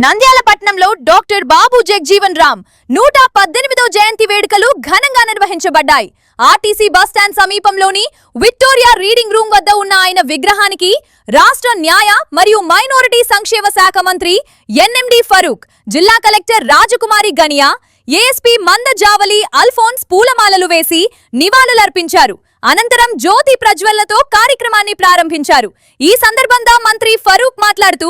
నంద్యాల పట్టణంలో డాక్టర్ బాబు జగ్జీవన్ రామ్ 118వ జయంతి వేడుకలు ఘనంగా నిర్వహించబడ్డాయి. ఆర్టీసీ బస్టాండ్ సమీపంలోని విక్టోరియా రీడింగ్ రూమ్ వద్ద ఉన్న ఆయన విగ్రహానికి రాష్ట్ర న్యాయ మరియు మైనారిటీ సంక్షేమ శాఖ మంత్రి ఎన్ఎండి ఫరూక్, జిల్లా కలెక్టర్ రాజకుమారి గనియా, ఏఎస్పీ మంద జావలి అల్ఫోన్స్ పూలమాలలు వేసి నివాళులర్పించారు. అనంతరం జ్యోతి ప్రజ్వలతో కార్యక్రమాన్ని ప్రారంభించారు. ఈ సందర్భంగా మంత్రి ఫరూక్ మాట్లాడుతూ,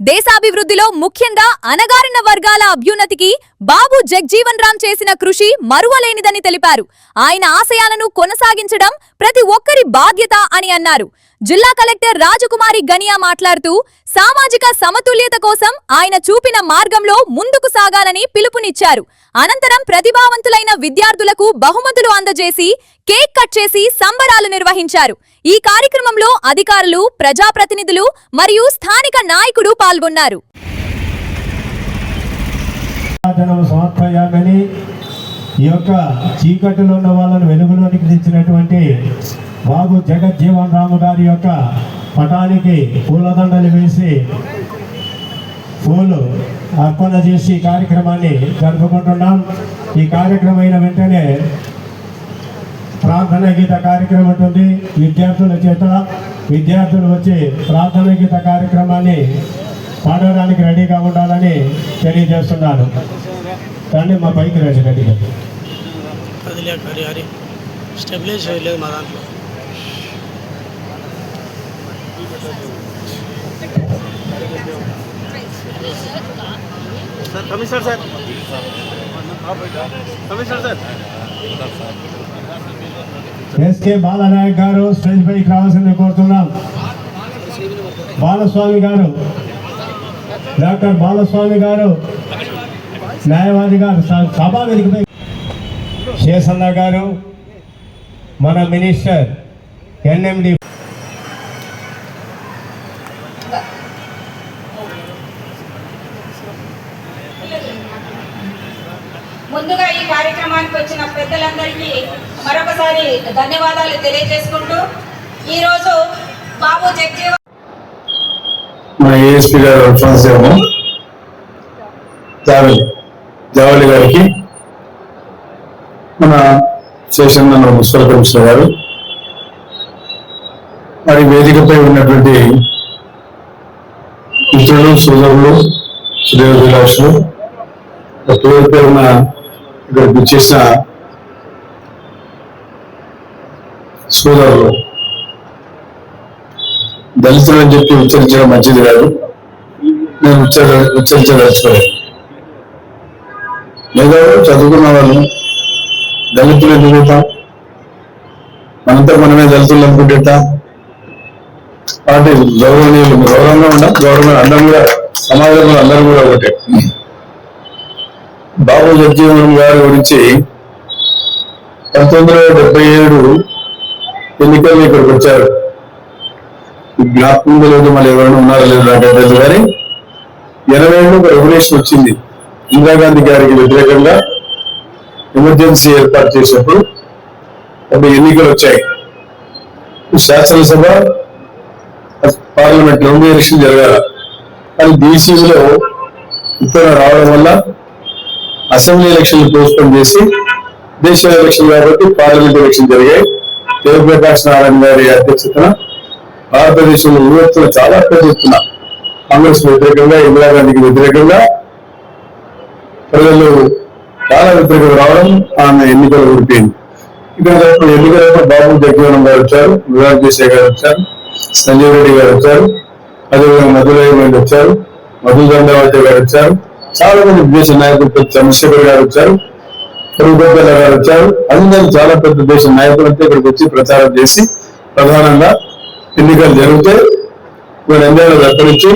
దేశాభివృద్ధిలో ముఖ్యంగా అణగారిన వర్గాల అభ్యున్నతికి బాబు జగ్జీవన్ రామ్ చేసిన కృషి మరువలేనిదని తెలిపారు. ఆయన ఆశయాలను కొనసాగించడం ప్రతి ఒక్కరి బాధ్యత అని అన్నారు. జిల్లా కలెక్టర్ రాజకుమారి గనియా మాట్లాడుతూ, సామాజిక సమతుల్యత కోసం ఆయన చూపిన మార్గంలో ముందుకు సాగాలని పిలుపునిచ్చారు. అనంతరం ప్రతిభావంతులైన విద్యార్థులకు బహుమతులు అందజేసి కేక్ కట్ చేసి సంబరాలు నిర్వహించారు. ఈ కార్యక్రమంలో అధికారులు, ప్రజాప్రతినిధులు మరియు స్థానిక నాయకుడు పాల్గొన్నారు. ఈ యొక్క చీకటిలో ఉన్న వాళ్ళను వెలుగులోనికి తెచ్చినటువంటి బాబు జగజ్జీవన్ రామ్ గారి యొక్క పటానికి పూలదండలు వేసి పూలు అర్పణ చేసి కార్యక్రమాన్ని జరుపుకుంటున్నాం. ఈ కార్యక్రమం అయిన వెంటనే ప్రార్థన గీత కార్యక్రమం ఉంటుంది. విద్యార్థుల చేత విద్యార్థులు వచ్చి ప్రార్థన గీత కార్యక్రమాన్ని పాడడానికి రెడీగా ఉండాలని తెలియజేస్తున్నాను. కానీ మా పైకి రండి రెడీగా. కమిషనర్ సార్ ఎస్కే బాలనాయక్ గారు స్టేజ్ పైకి రావాల్సింది కోరుతున్నాం. బాలస్వామి గారు, డాక్టర్ బాలస్వామి గారు, న్యాయవాది గారు సభా వేదికపై, శేషన్న గారు, మన మినిస్టర్ ఎన్ఎండి. ముందుగా ఈ కార్యక్రమానికి వచ్చిన పెద్దలందరికీ మరొకసారి ధన్యవాదాలు తెలియజేసుకుంటూ, ఈరోజు బాబు జగ్జీవన్ మన ఏఎస్పీ గారు అల్ఫోన్స్ జావలి గారికి, మన స్టేషన్ మున్సిపల్ కమిషనర్ గారు, మరి వేదికపై ఉన్నటువంటి మిత్రులు, సోదరులు, శ్రేయోభిలాషులు, పేరు పేరున ఇక్కడ చేసిన సోదరులు, దళితులు అని చెప్పి ఉచ్చరించడం మంచిది కాదు. నేను ఉచ్చరించదలుచుకోలేదు. ఏదో చదువుకున్న వాళ్ళు దళితులు ఎందుకు ఉంటాం? మనంతా మనమే దళితులు అనుకుంటుంటాం. కాబట్టి గౌరవనీయులు గౌరవంగా ఉన్నాం. గౌరవం అందరం కూడా సమాజంలో అందరూ కూడా ఒకటే. బాబు జగ్జీవన్ గారి గురించి 1977 ఎన్నికల్లో ఇక్కడికి వచ్చారు. జ్ఞాపకం లేదు, మళ్ళీ ఎవరైనా ఉన్నారో లేదు నాకైతే, కానీ 80 ఒక రెవల్యూషన్ వచ్చింది. ఇందిరాగాంధీ గారికి వ్యతిరేకంగా ఎమర్జెన్సీ ఏర్పాటు చేసినప్పుడు అప్పుడు ఎన్నికలు వచ్చాయి. శాసనసభ, పార్లమెంట్ 2 ఎలక్షన్ జరగాల. కానీ బీసీలో ఉత్తర రావడం వల్ల అసెంబ్లీ ఎలక్షన్లు పోస్ట్పోన్ చేసి దేశీయ ఎలక్షన్ కాబట్టి పార్లమెంట్ ఎలక్షన్ జరిగాయి. జయప్రకాష్ నారాయణ గారి అధ్యక్షతన భారతదేశంలో యువతలో చాలా పెద్ద ఎత్తున కాంగ్రెస్ వ్యతిరేకంగా, ఇందిరాగాంధీకి వ్యతిరేకంగా ప్రజలు చాలా వ్యతిరేకంగా రావడం ఆమె ఎన్నికలు ఓడిపోయింది. ఇక్కడ ఎన్నికలప్పుడు బాబు జగ్జీవన్ గారు వచ్చారు, విరాజేశ్వర గారు వచ్చారు, సంజయ్ రెడ్డి గారు వచ్చారు, అదేవిధంగా మధురయ్య వచ్చారు, మధు దండవతి గారు వచ్చారు, చాలా మంది దేశ నాయకులు, చంద్రశేఖర్ గారు వచ్చారు, రూపకల్ల గారు వచ్చారు. అందరూ చాలా పెద్ద దేశ నాయకులంతా ఇక్కడికి వచ్చి ప్రచారం చేసి ప్రధానంగా ఎన్నికలు జరిగితే నంద్యాల వెక్కరించి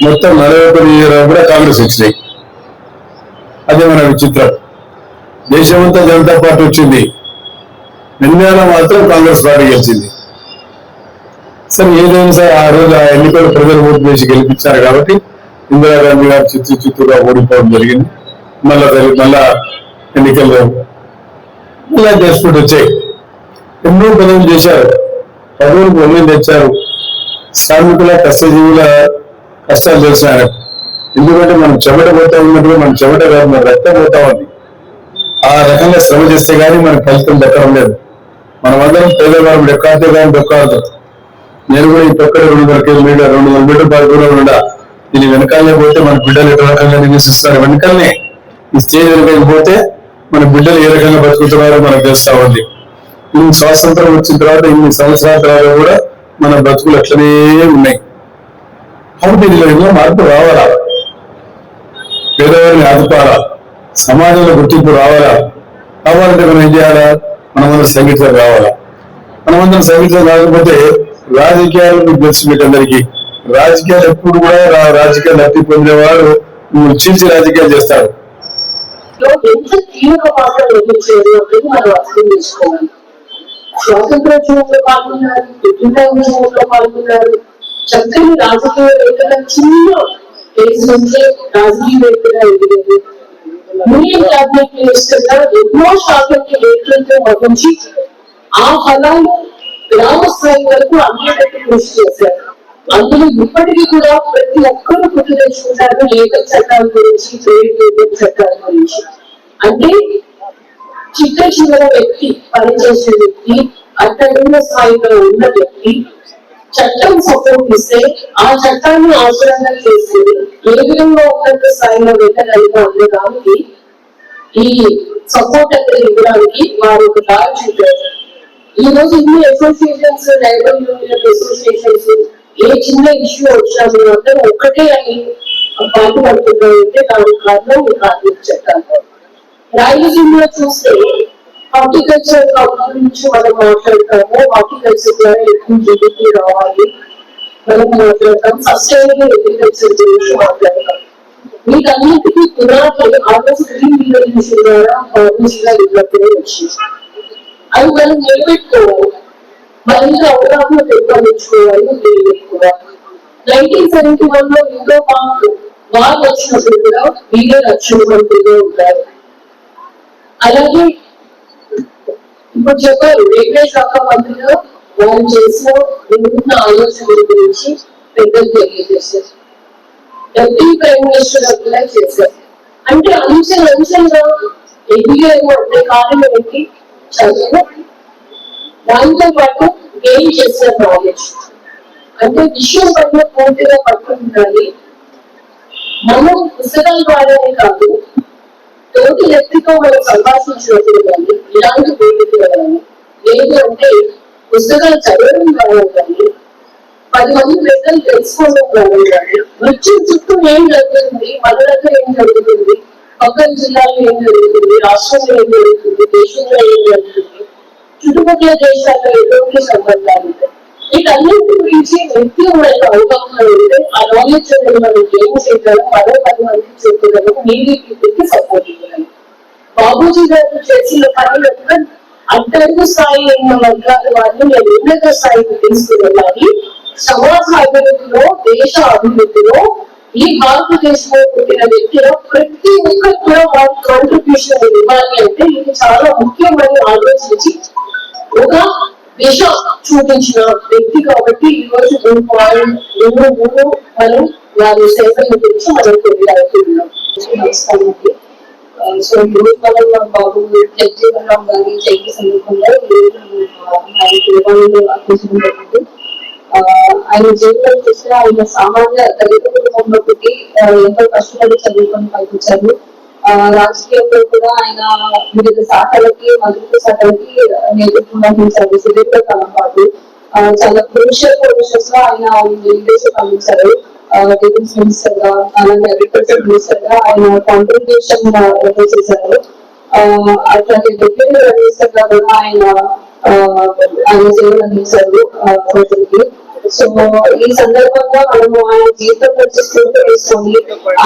మొత్తం 41 కూడా కాంగ్రెస్ వచ్చినాయి. అదే మన విచిత్రం. దేశమంతా జనతా పార్టీ వచ్చింది, నంద్యాల మాత్రం కాంగ్రెస్ పార్టీ గెలిచింది. సరే, ఏదైనా సరే ఆ రోజు ఆ ఎన్నికలు ప్రజలు ఓటు వేసి గెలిపించారు కాబట్టి ఇందిరాగాంధీ గారు చిత్తుగా ఓడిపోవడం జరిగింది. మళ్ళా ఎన్నికల్లో మళ్ళా చేసుకుంటూ వచ్చాయి. ఎన్నో పనులు చేశారు, పదవులు పొంది తెచ్చారు. శ్రామికుల, కష్టజీవుల కష్టాలు తెలిసిన ఎందుకంటే మనం చెమట పోతా ఉన్నప్పుడు మన చెమట కాదు, మన రక్తం పోతా ఉంది. ఆ రకంగా శ్రమ చేస్తే గానీ మనకు ఫలితం దక్కడం లేదు. మనమందరం పేదవారం ఎక్కాడితే కానీ దొక్కాడదు. నేను కూడా ఈ పక్కన 200 కిలోమీటర్ 200 మీటర్ బాగా ఉండా. దీని వెనకాలనే పోతే మన బిడ్డలు ఎటు రకంగా నివసిస్తారు. వెనకాలనే ఈ స్టేజ్ వెనకకి పోతే మన బిడ్డలు ఏ రకంగా బతుకుతున్నారో మనకు తెలుస్తా ఉంది. ఇన్ని స్వాతంత్రం వచ్చిన తర్వాత ఇన్ని సంవత్సరాల తర్వాత కూడా మన బతుకులు అట్లనే ఉన్నాయి. కాబట్టి ఇందులో ఎన్నో మార్పు రావాలా, పేదవారిని ఆదుకోవాలా, సమాజంలో గుర్తింపు రావాలా. కావాలంటే మనం ఏం చేయాలా? మనమందరం సంగీతం రావాలా. మనమందరం సంగీతం రాకపోతే రాజకీయాలు మీకు తెలుసు, మీకు అందరికీ రాజకీయాలు ఎప్పుడు కూడా రాజకీయాలు లబ్ధి పొందేవాడు చీల్చి రాజకీయాలు చేస్తాడు. ఎంత కీలక పాత్ర వహించేది అనేది మనం అర్థం చేసుకోవాలి. స్వాతంత్రోద్యమంలో పాల్గొన్నారు, ఉద్యమంలో పాల్గొన్నారు, చక్కని రాజకీయవేత్తల చిన్న ఏజ్ నుంచే రాజకీయవేత్తగా ఎదిగారు. యూనియన్ క్యాబినెట్ మినిస్టర్గా ఎన్నో శాఖలకి నేతృత్వం వహించి ఆ ఫలాలు గ్రామ స్థాయి వరకు అందేటట్టు కృషి చేశారు. అందులో ఇప్పటికీ కూడా ప్రతి ఒక్కరూ గుర్తు తెచ్చుకుంటారు లేబర్ చట్టాల గురించి, ట్రేడ్ యూనియన్ చట్టాల గురించి. అంటే చిట్ట చివర వ్యక్తి, పనిచేసే వ్యక్తి, అట్టడున్న స్థాయిలో ఉన్న వ్యక్తి చట్టం సపోర్ట్ ఇస్తే ఆ చట్టాన్ని అవసరంగా చేసుకుని ఏ విధంగా ఉన్నత స్థాయిలో వెళ్ళగలిగా ఉండడానికి ఈ సపోర్ట్ అక్కడ ఇవ్వడానికి వారు ఒక దారి చూపారు. ఈ రోజు ఇన్ని అసోసియేషన్స్, లేబర్ యూనియన్ అసోసియేషన్స్ ఏ చిన్న ఇష్యూ వచ్చినా మీరు అందరూ ఒక్కటే అని బాధపడుతున్నారంటే దానికి కారణం ఈ కార్మిక చట్టాలు. రాయలసీమలో చూస్తే హార్టికల్చర్ గురించి మనం మాట్లాడతాము. హార్టికల్చర్ ద్వారా ఎక్కువ జీడిపి రావాలి మనం మాట్లాడతాం. సస్టైనబుల్ అగ్రికల్చర్ గురించి మాట్లాడతాం. వీటన్నిటికీ పునాది ఆగస్ట్ గ్రీన్ రెవల్యూషన్ ద్వారా గాంధీజీగా ఇవ్వడమే వచ్చింది. అది మనం నిలబెట్టుకోవాలి, మరింత అవగాహన పెంపొందించుకోవాలి, నిలబెట్టుకోవాలి. 1971 లో ఇండో పాక్ వార్ వచ్చినప్పుడు కూడా వీరే రక్షణ మంత్రిగా ఉంటారు. అలాగే ఇప్పుడు చెప్పారు రైల్వే శాఖ మంత్రిగా వారు చేసిన వినూత్న ఆలోచనల గురించి పెద్దలు తెలియజేశారు. డెప్యూటీ ప్రైమ్ మినిస్టర్ అప్లై చేశారు. అంటే అంచెలుగా ఎదిగారు అంటే కారణం ఏంటి? చదువు, దాంతో పాటు గెయిన్ చేసిన నాలెడ్జ్. అంటే విషయం పట్ల పూర్తిగా పట్టుకుంటారు. మనం పుస్తకాల ద్వారానే కాదు, తోటి వ్యక్తితో మనం సంభాషించినప్పుడు కానీ ఇలాంటి వేదికలు కానీ, లేదు అంటే పుస్తకాలు చదవడం ద్వారా కానీ 10 మంది ప్రజలు తెలుసుకోవడం ద్వారా కానీ మృత్యు చుట్టూ ఏం జరుగుతుంది, మన దగ్గర ఏం జరుగుతుంది, పక్కన జిల్లాలో ఏం జరుగుతుంది, రాష్ట్రంలో ఏం జరుగుతుంది, దేశంలో ఏం జరుగుతుంది, చుట్టుపక్కల దేశాల్లో ఎటువంటి సంబంధాలు ఉంటాయి. వీటన్నింటి గురించి వ్యక్తిగత అవగాహన ఉంటే ఆ నాలెడ్జ్ అనేది మనం ఏం చేయగలం, మరో 10 మందికి చెప్పగలం, మీడియాకి సపోర్ట్ ఇవ్వగలం. బాబూజీ గారు చేసిన పని అట్టడుగు స్థాయి ఉన్న వర్గాల వారిని నేను ఉన్నత స్థాయికి తీసుకువెళ్ళాలి. సమాజ అభివృద్ధిలో, దేశ అభివృద్ధిలో ఈ భారతదేశంలో పుట్టిన వ్యక్తిలో ప్రతి ఒక్కరు కూడా వారి కాంట్రిబ్యూషన్ ఇవ్వాలి. అంటే ఇది చాలా ముఖ్యమని ఆలోచించి ఒక దిశ చూపించిన వ్యక్తి కాబట్టి ఈ రోజు 3 మనం వారి సేవల గురించి మనం కొనియాడుతున్నాం. సో ఈరోజు మనం బాబు జగజీవన్ రామ్ గారి జయంతి సందర్భంగా ఆయన జీవితం చూస్తే ఆయన సామాన్య దళిత కుటుంబంలో పుట్టి ఎంతో కష్టపడి చదువుకొని పనిపించారు. రాజకీయంలో కూడా ఆయన వివిధ శాఖలకి, మంత్రిత్వ శాఖలకి నేతృత్వం వహించారు. సుదీర్ఘ కాలం పాటు చాలా క్రూషియల్ పొజిషన్స్ లో ఆయన లీడర్షిప్ అందించారు. డిఫెన్స్ మినిస్టర్ గా, అలాగే అగ్రికల్చర్ మినిస్టర్ గా ఆయన కాంట్రిబ్యూషన్ చేశారు. అట్లాగే డిప్యూటీ మినిస్టర్ గా కూడా ఆయన సేవలు అందించారు ప్రజలకి. సో ఈ సందర్భంగా మనము ఆయన జీవితం వచ్చి స్ఫూర్తి తీసుకొని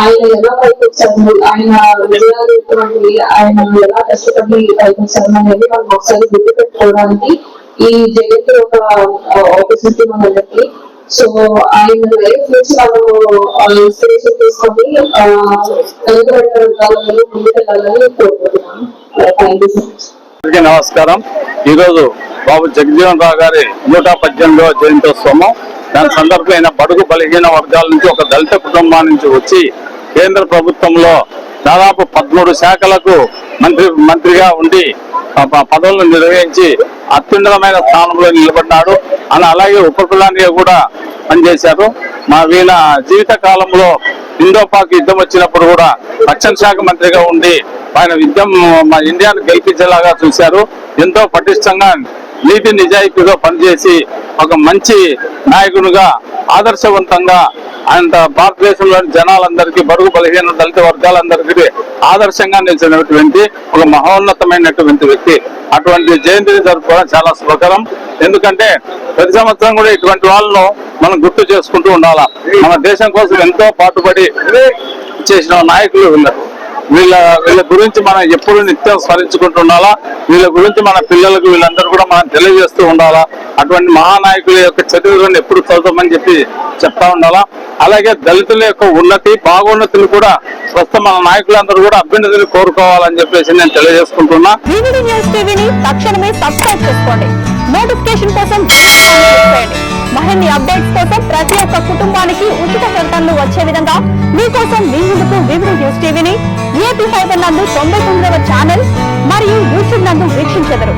ఆయన ఎలా పైకొచ్చారు, ఆయన విజయాలు, ఆయన ఎలా కష్టపడి పైకొచ్చారు అనేది మనం ఒకసారి గుర్తు పెట్టుకోవడానికి ఈ జయంతి ఒక ఆపర్చునిటీ మనందరికి. సో ఆయన లైఫ్ నుంచి మనము ఇన్స్పిరేషన్ తీసుకొని వెనుకబడిన వర్గాలలో ముందుకెళ్ళాలని కోరుకుంటున్నాను. Thank you so much. నమస్కారం. ఈరోజు బాబు జగజీవన్ రావు గారి 118వ జయంతోత్సవం. దాని సందర్భమైన బడుగు బలహీన వర్గాల నుంచి ఒక దళిత కుటుంబం నుంచి వచ్చి కేంద్ర ప్రభుత్వంలో దాదాపు 13 శాఖలకు మంత్రిగా ఉండి పదవులను నిర్వహించి అత్యున్నతమైన స్థానంలో నిలబడ్డాడు. అలాగే ఉప ప్రధానిగా కూడా పనిచేశారు. వీళ్ళ జీవిత కాలంలో ఇండోపాక్ యుద్ధం వచ్చినప్పుడు కూడా రక్షణ శాఖ మంత్రిగా ఉండి ఆయన మా ఇండియాను గెలిపించేలాగా చూశారు. ఎంతో పటిష్టంగా నీతి నిజాయితీగా పనిచేసి ఒక మంచి నాయకునిగా ఆదర్శవంతంగా ఆయన భారతదేశంలోని జనాలందరికీ, బడుగు బలహీన దళిత వర్గాలందరికీ ఆదర్శంగా నిలిచినటువంటి ఒక మహోన్నతమైనటువంటి వ్యక్తి. అటువంటి జయంతిని జరుపుకోవడం చాలా శుభకరం. ఎందుకంటే ప్రతి సంవత్సరం కూడా ఇటువంటి వాళ్ళను మనం గుర్తు చేసుకుంటూ ఉండాలా. మన దేశం కోసం ఎంతో పాటుపడి చేసిన నాయకులు వీళ్ళ గురించి మనం ఎప్పుడు నిత్యం స్మరించుకుంటుండాలా. వీళ్ళ గురించి మన పిల్లలకు వీళ్ళందరూ కూడా మనం తెలియజేస్తూ ఉండాలా. అటువంటి మహానాయకుల యొక్క చరిత్రను ఎప్పుడు చదువుతామని చెప్తా ఉండాలా. అలాగే దళితుల యొక్క ఉన్నతి, బాగోన్నతిని కూడా ప్రస్తుతం మన నాయకులందరూ కూడా అభ్యున్నతిని కోరుకోవాలని చెప్పేసి నేను తెలియజేసుకుంటున్నా. వివిడి న్యూస్ టీవీని తక్షణమే సబ్స్క్రైబ్ చేసుకోండి. నోటిఫికేషన్ కోసం మరిన్ని అప్డేట్స్ కోసం ప్రతి ఒక్క కుటుంబానికి ఉచిత ప్రకటనలు వచ్చే విధంగా మీకోసం మీ ముందుకు వివిడి న్యూస్ టీవీని ఏపీ ఫైబర్ నందు 99వ ఛానల్ మరియు యూట్యూబ్ నందు వీక్షించెదరు.